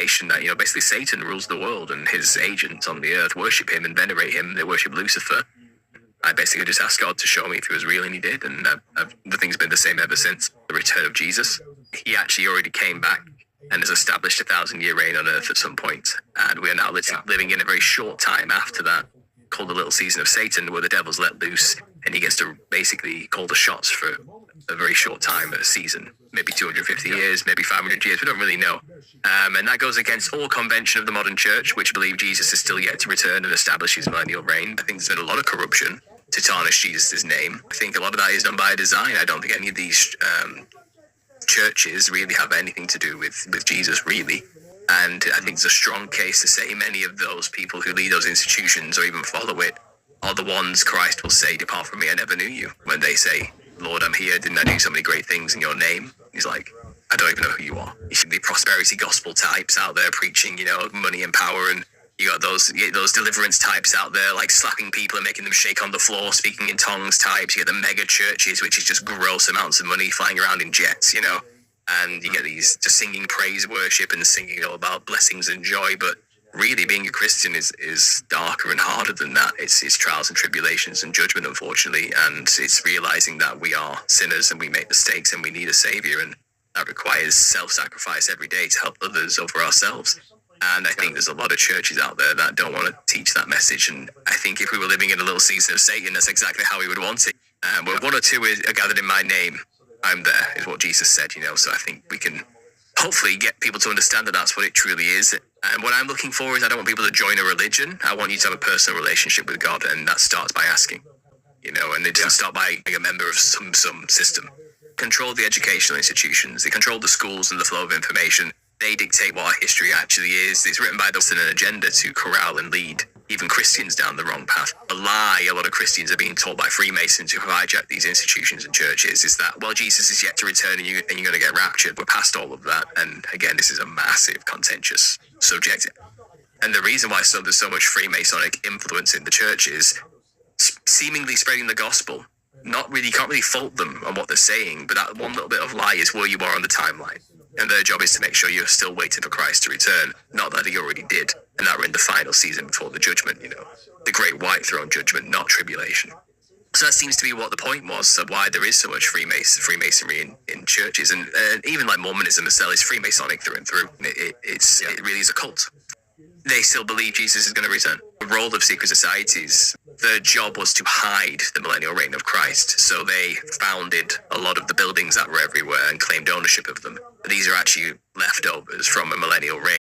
creation that, basically Satan rules the world and his agents on the earth worship him and venerate him. They worship Lucifer. I basically just asked God to show me if he was real, and he did. And the thing's been the same ever since the return of Jesus. He actually already came back and has established a 1,000-year reign on earth at some point. And we are now living in a very short time after that, called the little season of Satan, where the devil's let loose and he gets to basically call the shots for a very short time, a season, maybe 250 years, maybe 500 years, we don't really know. And that goes against all convention of the modern church, which believe Jesus is still yet to return and establish his millennial reign. I think there's been a lot of corruption to tarnish Jesus' name. I think a lot of that is done by design. I don't think any of these churches really have anything to do with Jesus, really. And I think there's a strong case to say many of those people who lead those institutions or even follow it are the ones Christ will say, "Depart from me, I never knew you." When they say, "Lord, I'm here. Didn't I do so many great things in your name?" He's like, "I don't even know who you are." You see the prosperity gospel types out there preaching, money and power, and you got those deliverance types out there, like slapping people and making them shake on the floor, speaking in tongues types. You get the mega churches, which is just gross amounts of money flying around in jets, and you get these just singing praise worship and singing all about blessings and joy. But really, being a Christian is darker and harder than that. It's trials and tribulations and judgment, unfortunately, and it's realizing that we are sinners and we make mistakes and we need a savior, and that requires self-sacrifice every day to help others over ourselves. And I think there's a lot of churches out there that don't want to teach that message. And I think if we were living in a little season of Satan, that's exactly how we would want it. Where one or two are gathered in my name, I'm there, is what Jesus said, So I think we can hopefully get people to understand that that's what it truly is. And what I'm looking for is I don't want people to join a religion. I want you to have a personal relationship with God. And that starts by asking, and it doesn't start by being a member of some system. Control the educational institutions. They control the schools and the flow of information. They dictate what our history actually is. It's written by those in an agenda to corral and lead even Christians down the wrong path. A lie a lot of Christians are being taught by Freemasons who have hijacked these institutions and churches is that, well, Jesus is yet to return and you're going to get raptured. We're past all of that. And again, this is a massive contentious subject. And the reason why there's so much Freemasonic influence in the church is seemingly spreading the gospel. You can't really fault them on what they're saying, but that one little bit of lie is where you are on the timeline. And their job is to make sure you're still waiting for Christ to return, not that he already did, and that we're in the final season before the judgment, the great white throne judgment, not tribulation. So that seems to be what the point was, so why there is so much Freemasonry in churches, and even like Mormonism itself is Freemasonic through and through. It really is a cult. They still believe Jesus is going to return. The role of secret societies, their job was to hide the millennial reign of Christ. So they founded a lot of the buildings that were everywhere and claimed ownership of them. But these are actually leftovers from a millennial reign.